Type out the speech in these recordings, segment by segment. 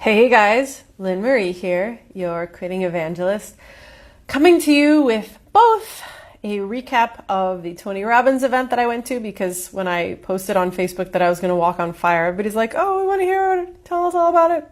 Hey guys, Lynn Marie here, your quitting evangelist, coming to you with both a recap of the Tony Robbins event that I went to, because when I posted on Facebook that I was going to walk on fire, everybody's like, oh, we want to hear it, tell us all about it.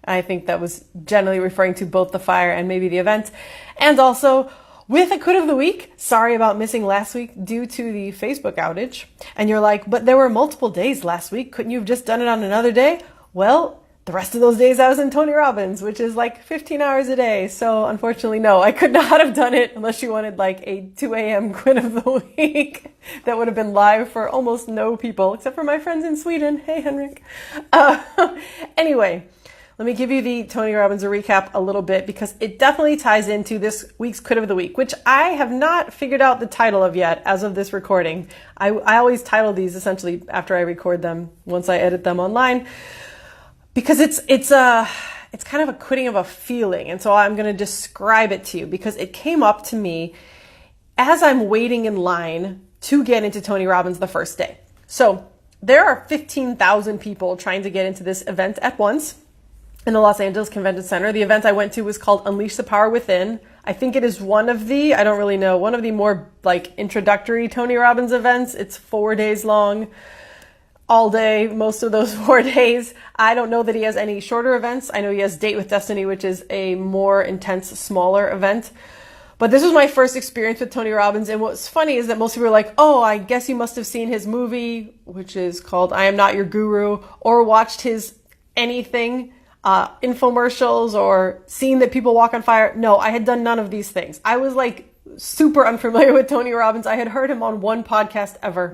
I think that was generally referring to both the fire and maybe the event. And also with a quit of the week, sorry about missing last week due to the Facebook outage. And you're like, but there were multiple days last week. Couldn't you have just done it on another day? Well, the rest of those days I was in Tony Robbins, which is like 15 hours a day. So unfortunately, no, I could not have done it unless you wanted like a 2 a.m. quit of the week. That would have been live for almost no people, except for my friends in Sweden. Hey, Henrik. Anyway, let me give you the Tony Robbins recap a little bit, because it definitely ties into this week's quit of the week, which I have not figured out the title of yet as of this recording. I always title these essentially after I record them, once I edit them online. Because it's kind of a quitting of a feeling. And so I'm going to describe it to you, because it came up to me as I'm waiting in line to get into Tony Robbins the first day. So there are 15,000 people trying to get into this event at once in the Los Angeles Convention Center. The event I went to was called Unleash the Power Within. I think it is one of the more like introductory Tony Robbins events. It's 4 days long. All day, most of those 4 days. I don't know that he has any shorter events. I know he has Date with Destiny, which is a more intense, smaller event. But this was my first experience with Tony Robbins. And what's funny is that most people are like, oh, I guess you must have seen his movie, which is called I Am Not Your Guru, or watched his anything, infomercials, or seen that people walk on fire. No, I had done none of these things. I was like super unfamiliar with Tony Robbins. I had heard him on one podcast ever,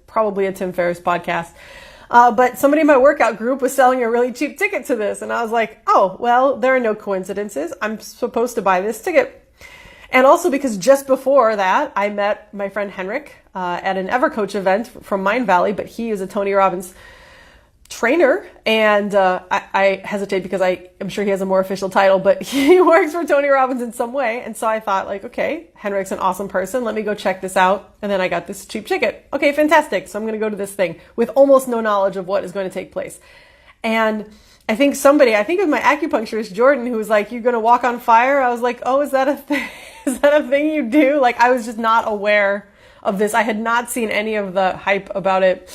probably a Tim Ferriss podcast. But somebody in my workout group was selling a really cheap ticket to this. And I was like, oh, well, there are no coincidences. I'm supposed to buy this ticket. And also because just before that, I met my friend Henrik at an EverCoach event from Mind Valley, but he is a Tony Robbins trainer. And I hesitate because I am sure he has a more official title, but he works for Tony Robbins in some way. And so I thought, like, okay, Henrik's an awesome person. Let me go check this out. And then I got this cheap ticket. Okay, fantastic. So I'm going to go to this thing with almost no knowledge of what is going to take place. And I think it was my acupuncturist, Jordan, who was like, you're going to walk on fire. I was like, oh, is that a thing? Is that a thing you do? Like, I was just not aware of this. I had not seen any of the hype about it,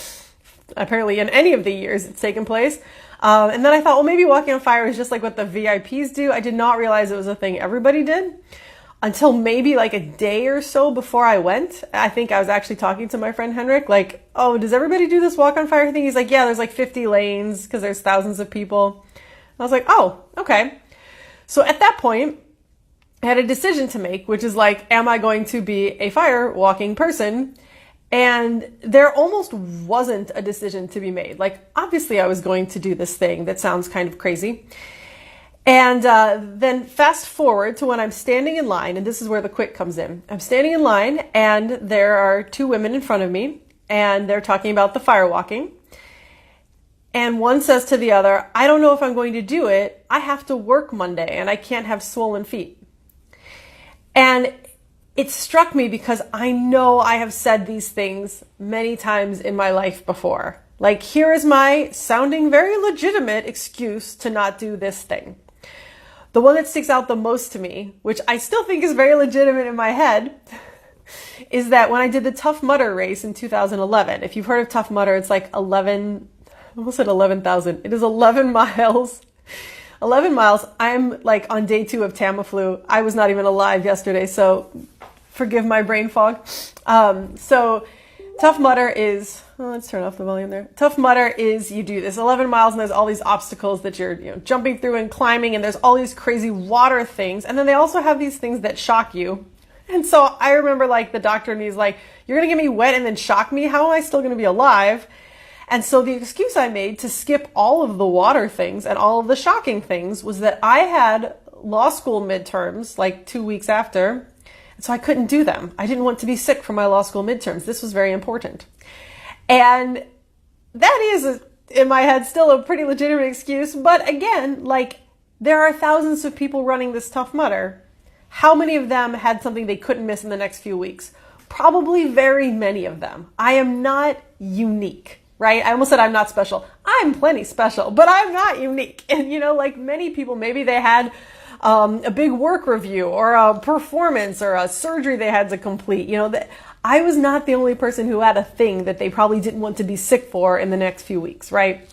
apparently, in any of the years it's taken place. And then I thought, well, maybe walking on fire is just like what the VIPs do. I did not realize it was a thing everybody did until maybe like a day or so before I went. I think I was actually talking to my friend Henrik, like, oh, does everybody do this walk on fire thing? He's like, yeah, there's like 50 lanes because there's thousands of people. I was like, oh, okay. So at that point, I had a decision to make, which is like, am I going to be a fire walking person? And there almost wasn't a decision to be made. Like, obviously I was going to do this thing that sounds kind of crazy. And then fast forward to when I'm standing in line, and this is where the quit comes in. I'm standing in line and there are two women in front of me and they're talking about the fire walking. And one says to the other, I don't know if I'm going to do it. I have to work Monday and I can't have swollen feet. And it struck me because I know I have said these things many times in my life before. Like, here is my sounding very legitimate excuse to not do this thing. The one that sticks out the most to me, which I still think is very legitimate in my head, is that when I did the Tough Mudder race in 2011, if you've heard of Tough Mudder, it's like 11,000. It is 11 miles. 11 miles. I'm like on day 2 of Tamiflu. I was not even alive yesterday, so forgive my brain fog. So Tough Mudder is, let's turn off the volume there. Tough Mudder is, you do this 11 miles and there's all these obstacles that you're jumping through and climbing, and there's all these crazy water things. And then they also have these things that shock you. And so I remember like the doctor, and he's like, you're going to get me wet and then shock me? How am I still going to be alive? And so the excuse I made to skip all of the water things and all of the shocking things was that I had law school midterms like 2 weeks after. And so I couldn't do them. I didn't want to be sick for my law school midterms. This was very important. And that is, in my head, still a pretty legitimate excuse. But again, like, there are thousands of people running this Tough Mudder. How many of them had something they couldn't miss in the next few weeks? Probably very many of them. I am not unique right? I almost said I'm not special. I'm plenty special, but I'm not unique. And, like many people, maybe they had a big work review or a performance or a surgery they had to complete. That I was not the only person who had a thing that they probably didn't want to be sick for in the next few weeks, right?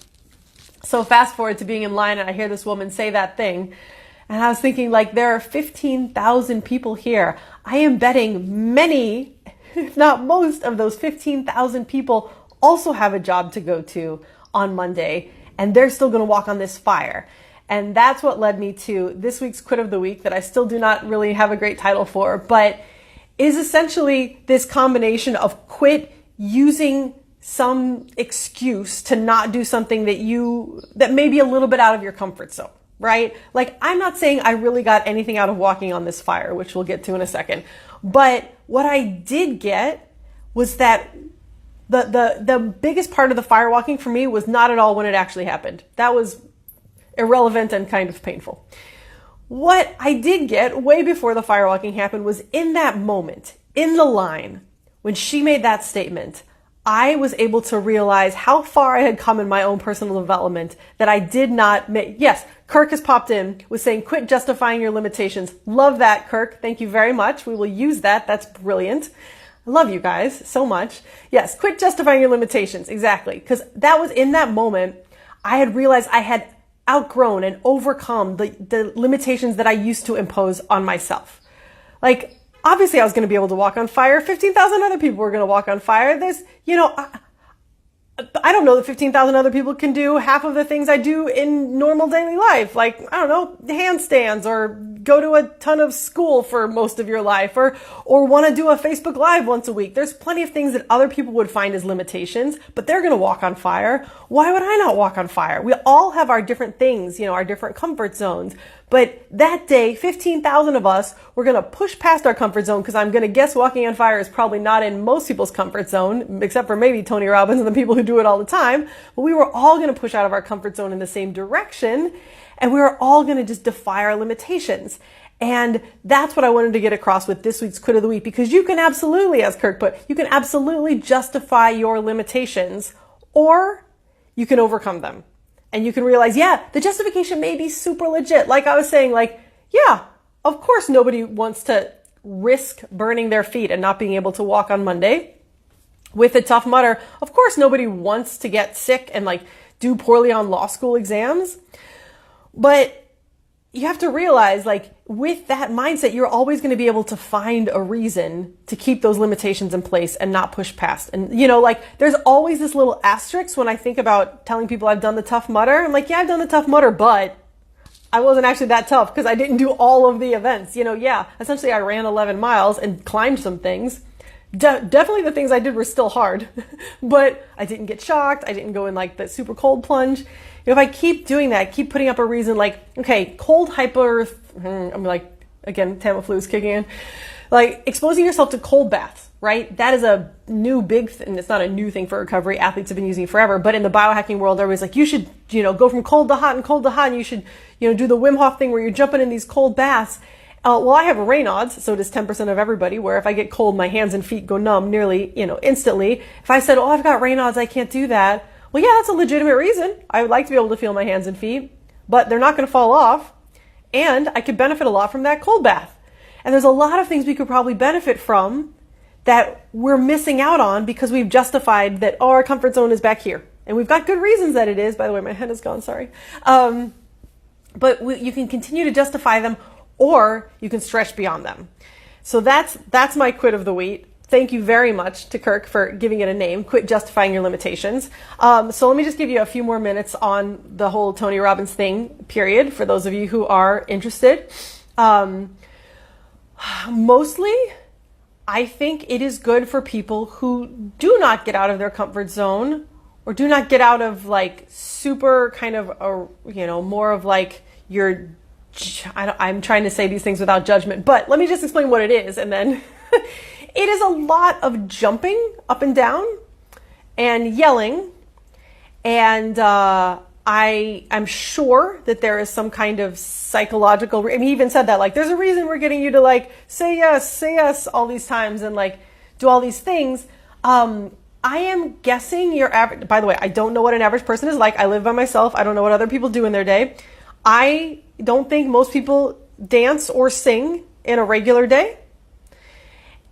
So fast forward to being in line and I hear this woman say that thing. And I was thinking, like, there are 15,000 people here. I am betting many, if not most, of those 15,000 people also have a job to go to on Monday, and they're still going to walk on this fire. And that's what led me to this week's Quit of the Week that I still do not really have a great title for, but is essentially this combination of quit using some excuse to not do something that may be a little bit out of your comfort zone. Right? Like, I'm not saying I really got anything out of walking on this fire, which we'll get to in a second. But what I did get was that the biggest part of the fire walking for me was not at all when it actually happened. That was irrelevant and kind of painful. What I did get way before the fire walking happened was in that moment, in the line, when she made that statement, I was able to realize how far I had come in my own personal development that I did not make. Yes, Kirk has popped in with saying, quit justifying your limitations. Love that, Kirk. Thank you very much. We will use that. That's brilliant. I love you guys so much. Yes, quit justifying your limitations. Exactly. Because that was in that moment, I had realized I had outgrown and overcome the limitations that I used to impose on myself. Like, obviously, I was going to be able to walk on fire. 15,000 other people were going to walk on fire. There's, I don't know that 15,000 other people can do half of the things I do in normal daily life. Like, I don't know, handstands or go to a ton of school for most of your life or want to do a Facebook Live once a week. There's plenty of things that other people would find as limitations, but they're going to walk on fire. Why would I not walk on fire? We all have our different things, our different comfort zones. But that day, 15,000 of us were going to push past our comfort zone because I'm going to guess walking on fire is probably not in most people's comfort zone, except for maybe Tony Robbins and the people who do it all the time. But we were all going to push out of our comfort zone in the same direction, and we were all going to just defy our limitations. And that's what I wanted to get across with this week's Quit of the Week, because you can absolutely, as Kirk put, you can absolutely justify your limitations, or you can overcome them. And you can realize, yeah, the justification may be super legit. Like I was saying, yeah, of course nobody wants to risk burning their feet and not being able to walk on Monday. With a Tough Mudder, of course nobody wants to get sick and do poorly on law school exams. But you have to realize, with that mindset, you're always going to be able to find a reason to keep those limitations in place and not push past. And, there's always this little asterisk when I think about telling people I've done the Tough Mudder. I'm like, yeah, I've done the Tough Mudder, but I wasn't actually that tough because I didn't do all of the events. Essentially I ran 11 miles and climbed some things. Definitely the things I did were still hard, but I didn't get shocked. I didn't go in the super cold plunge. If I keep doing that, keep putting up a reason okay, cold hyper, I'm again, Tamiflu is kicking in. Exposing yourself to cold baths, right? That is a new big thing. It's not a new thing for recovery. Athletes have been using it forever. But in the biohacking world, everybody's you should, go from cold to hot and cold to hot. And you should, do the Wim Hof thing where you're jumping in these cold baths. Well, I have Raynaud's, so does 10% of everybody, where if I get cold, my hands and feet go numb nearly, instantly. If I said, I've got Raynaud's, I can't do that. Well, yeah, that's a legitimate reason. I would like to be able to feel my hands and feet, but they're not going to fall off. And I could benefit a lot from that cold bath. And there's a lot of things we could probably benefit from that we're missing out on because we've justified that, our comfort zone is back here. And we've got good reasons that it is. By the way, my head is gone, sorry. But you can continue to justify them, or you can stretch beyond them. So that's my Quit of the Week. Thank you very much to Kirk for giving it a name, Quit Justifying Your Limitations. So let me just give you a few more minutes on the whole Tony Robbins thing, period, for those of you who are interested. Mostly, I think it is good for people who do not get out of their comfort zone or do not get out of super kind of, more of your, I'm trying to say these things without judgment, but let me just explain what it is and then... It is a lot of jumping up and down and yelling. And I'm sure that there is some kind of psychological, he even said that, there's a reason we're getting you to say yes all these times and do all these things. I am guessing your average, by the way, I don't know what an average person is like. I live by myself. I don't know what other people do in their day. I don't think most people dance or sing in a regular day.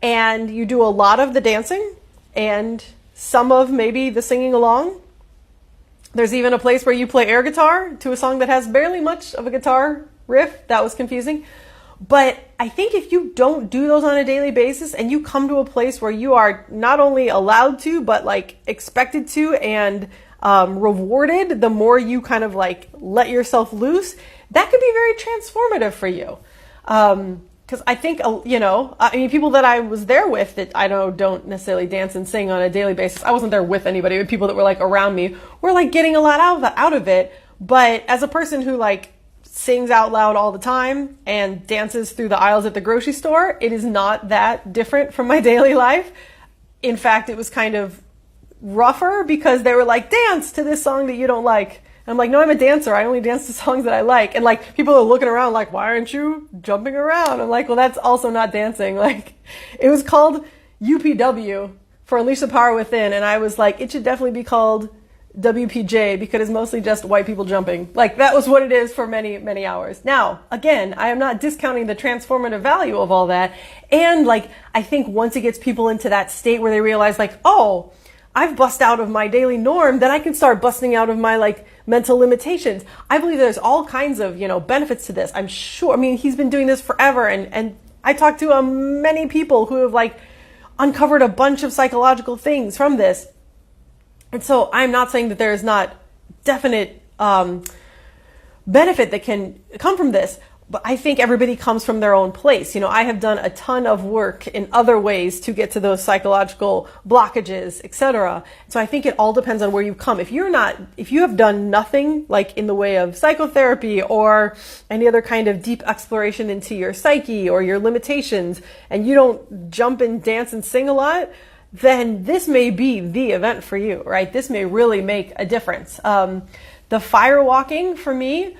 And you do a lot of the dancing and some of maybe the singing along. There's even a place where you play air guitar to a song that has barely much of a guitar riff. That was confusing. But I think if you don't do those on a daily basis and you come to a place where you are not only allowed to, but like expected to and rewarded the more you kind of like let yourself loose, that could be very transformative for you. Because I think, I mean, people that I was there with that I don't necessarily dance and sing on a daily basis. I wasn't there with anybody, but people that were like around me were like getting a lot out of it. But as a person who like sings out loud all the time and dances through the aisles at the grocery store, it is not that different from my daily life. In fact, it was kind of rougher because they were like, dance to this song that you don't like. And I'm like, no, I'm a dancer. I only dance to songs that I like. And like people are looking around like, why aren't you jumping around? I'm like, well, that's also not dancing. Like it was called UPW for Unleash the Power Within. And I was like, it should definitely be called WPJ because it's mostly just white people jumping. Like that was what it is for many, many hours. Now, again, I am not discounting the transformative value of all that. And like, I think once it gets people into that state where they realize like, oh, I've bust out of my daily norm, then I can start busting out of my like mental limitations. I believe there's all kinds of, benefits to this. I'm sure. I mean, he's been doing this forever. And I talked to many people who have like uncovered a bunch of psychological things from this. And so I'm not saying that there is not definite benefit that can come from this, but I think everybody comes from their own place. I have done a ton of work in other ways to get to those psychological blockages, etc. So I think it all depends on where you come. If you have done nothing like in the way of psychotherapy or any other kind of deep exploration into your psyche or your limitations, and you don't jump and dance and sing a lot, then this may be the event for you, right? This may really make a difference. The fire walking for me,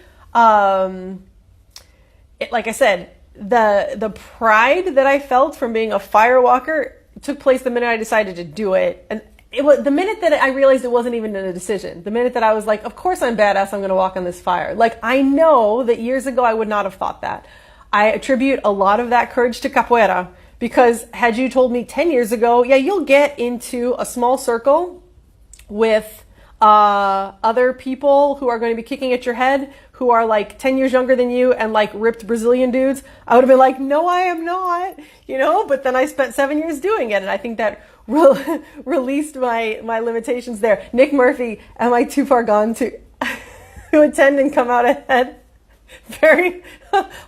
like I said, the pride that I felt from being a fire walker took place the minute I decided to do it. And it was the minute that I realized it wasn't even a decision. The minute that I was like, of course I'm badass, I'm going to walk on this fire. Like I know that years ago I would not have thought that. I attribute a lot of that courage to capoeira. Because had you told me 10 years ago, yeah, you'll get into a small circle with other people who are going to be kicking at your head, who are like 10 years younger than you and like ripped Brazilian dudes, I would have been like, no, I am not, but then I spent 7 years doing it. And I think that released my limitations there. Nick Murphy, am I too far gone to attend and come out ahead? Very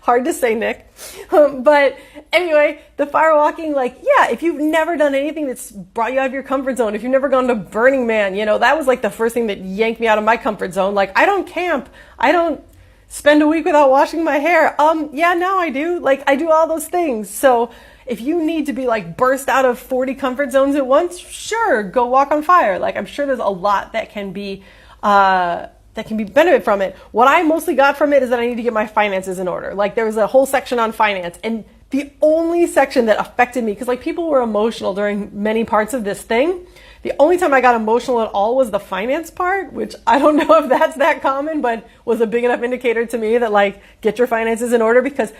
hard to say, Nick. But anyway, the fire walking, like, yeah, if you've never done anything that's brought you out of your comfort zone, if you've never gone to Burning Man, that was like the first thing that yanked me out of my comfort zone. Like, I don't camp. I don't spend a week without washing my hair. Yeah, now I do. Like, I do all those things. So if you need to be like burst out of 40 comfort zones at once, sure, go walk on fire. Like, I'm sure there's a lot that can be benefit from it. What I mostly got from it is that I need to get my finances in order. Like there was a whole section on finance, and the only section that affected me, because like people were emotional during many parts of this thing. The only time I got emotional at all was the finance part, which I don't know if that's that common, but was a big enough indicator to me that like get your finances in order, because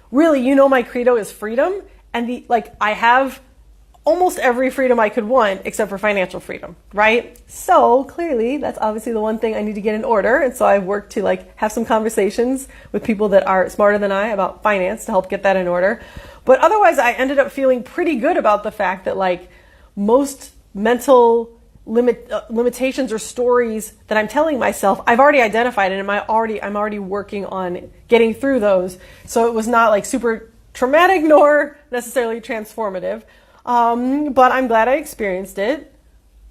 really, my credo is freedom, and I have almost every freedom I could want except for financial freedom, right? So clearly that's obviously the one thing I need to get in order. And so I've worked to like have some conversations with people that are smarter than I about finance to help get that in order. But otherwise I ended up feeling pretty good about the fact that like most mental limitations or stories that I'm telling myself, I've already identified, and I'm already working on getting through those. So it was not like super traumatic nor necessarily transformative. But I'm glad I experienced it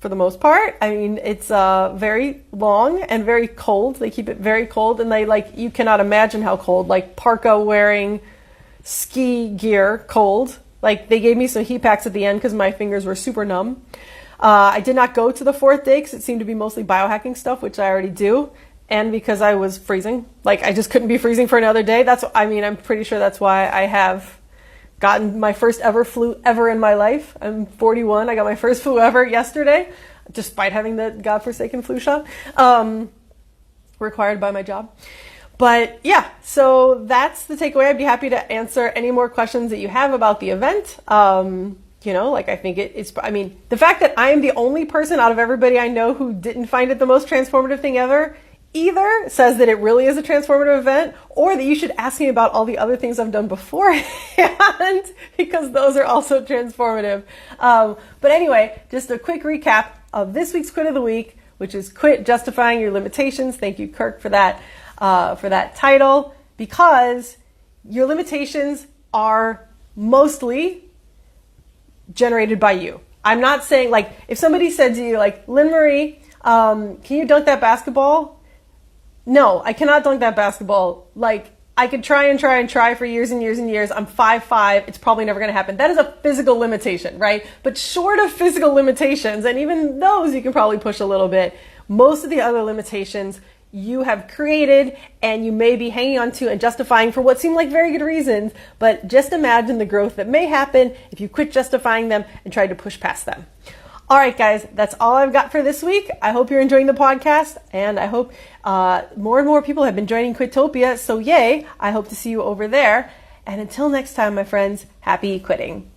for the most part. I mean, it's very long and very cold. They keep it very cold, and you cannot imagine how cold, like parka wearing ski gear cold. Like they gave me some heat packs at the end because my fingers were super numb. I did not go to the fourth day because it seemed to be mostly biohacking stuff, which I already do. And because I was freezing, like I just couldn't be freezing for another day. I'm pretty sure that's why I have gotten my first ever flu ever in my life. I'm 41. I got my first flu ever yesterday, despite having the godforsaken flu shot, required by my job. But yeah, so that's the takeaway. I'd be happy to answer any more questions that you have about the event. I think the fact that I am the only person out of everybody I know who didn't find it the most transformative thing ever either says that it really is a transformative event, or that you should ask me about all the other things I've done beforehand, because those are also transformative. But anyway, just a quick recap of this week's Quit of the Week, which is Quit Justifying Your Limitations. Thank you, Kirk, for that title, because your limitations are mostly generated by you. I'm not saying, like, if somebody said to you, like, Lynn Marie, can you dunk that basketball? No, I cannot dunk that basketball. Like, I could try and try for years and years and years. I'm 5'5". It's probably never going to happen. That is a physical limitation, right? But short of physical limitations, and even those you can probably push a little bit, most of the other limitations you have created, and you may be hanging on to and justifying for what seem like very good reasons, but just imagine the growth that may happen if you quit justifying them and try to push past them. All right, guys, that's all I've got for this week. I hope you're enjoying the podcast, and I hope more and more people have been joining Quitopia, so yay, I hope to see you over there. And until next time, my friends, happy quitting.